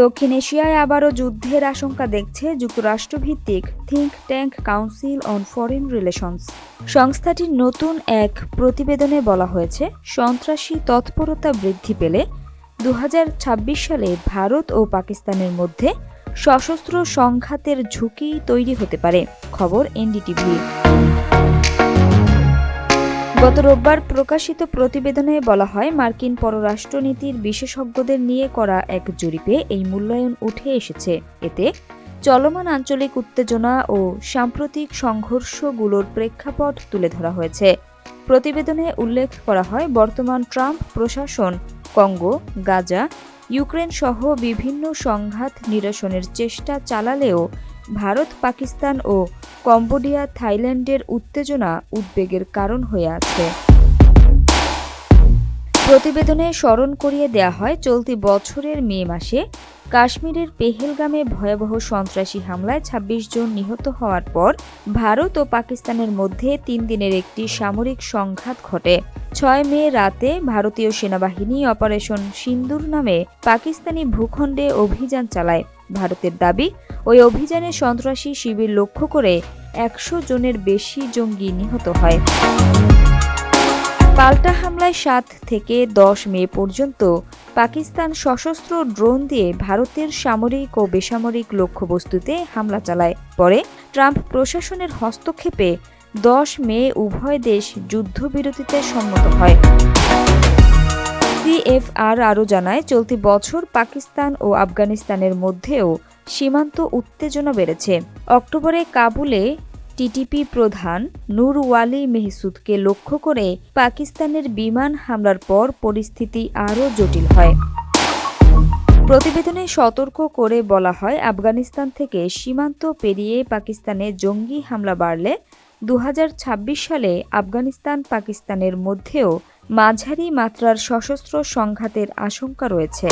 দক্ষিণ এশিয়ায় আবারও যুদ্ধের আশঙ্কা দেখছে যুক্তরাষ্ট্রভিত্তিক think tank Council on Foreign Relations. সংস্থাটির নতুন এক প্রতিবেদনে বলা হয়েছে, সন্ত্রাসী তৎপরতা বৃদ্ধি পেলে 2026 সালে ভারত ও পাকিস্তানের মধ্যে সশস্ত্র সংঘাতের ঝুঁকি তৈরি হতে পারে। খবর এনডিটিভি। গত রোববার প্রকাশিত প্রতিবেদনে বলা হয়, মার্কিন পররাষ্ট্রনীতির বিশেষজ্ঞদের নিয়ে করা এক জরিপে এই মূল্যায়ন উঠে এসেছে। এতে চলমান আঞ্চলিক উত্তেজনা ও সাম্প্রতিক সংঘর্ষগুলোর প্রেক্ষাপট তুলে ধরা হয়েছে। প্রতিবেদনে উল্লেখ করা হয়, বর্তমান ট্রাম্প প্রশাসন কঙ্গো, গাজা, ইউক্রেন সহ বিভিন্ন সংঘাত নিরসনের চেষ্টা চালালেও ভারত, পাকিস্তান ও কম্বোডিয়া, থাইল্যান্ডের উত্তেজনা উদ্বেগের কারণ হয়ে আছে। প্রতিবেদনে স্মরণ করিয়ে দেয়া হয়, চলতি বছরের মে মাসে কাশ্মীরের পেহেলগামে ভয়াবহ সন্ত্রাসী হামলায় 26 জন নিহত হওয়ার পর ভারত ও পাকিস্তানের মধ্যে 3 দিনের একটি সামরিক সংঘাত ঘটে। 6 মে রাতে ভারতীয় সেনাবাহিনী অপারেশন সিন্দুর নামে পাকিস্তানি ভূখণ্ডে অভিযান চালায়। ভারতের দাবি, ওই অভিযানে সন্ত্রাসী শিবির লক্ষ্য করে 100 জনের বেশি জঙ্গি নিহত হয়। পাল্টা হামলায় 7 থেকে 10 মে পর্যন্ত পাকিস্তান সশস্ত্র ড্রোন দিয়ে ভারতের সামরিক ও বেসামরিক লক্ষ্যবস্তুতে হামলা চালায়। পরে ট্রাম্প প্রশাসনের হস্তক্ষেপে 10 মে উভয় দেশ যুদ্ধবিরতিতে সম্মত হয়। সিএফআর আরও জানায়, চলতি বছর পাকিস্তান ও আফগানিস্তানের মধ্যেও সীমান্ত উত্তেজনা বেড়েছে। অক্টোবরে কাবুলে টিটিপি প্রধান নূর ওয়ালি মেহসুদকে লক্ষ্য করে পাকিস্তানের বিমান হামলার পর পরিস্থিতি আরও জটিল হয়। প্রতিবেদনে সতর্ক করে বলা হয়, আফগানিস্তান থেকে সীমান্ত পেরিয়ে পাকিস্তানে জঙ্গি হামলা বাড়লে 2026 সালে আফগানিস্তান পাকিস্তানের মধ্যেও মাঝারি মাত্রার সশস্ত্র সংঘাতের আশঙ্কা রয়েছে।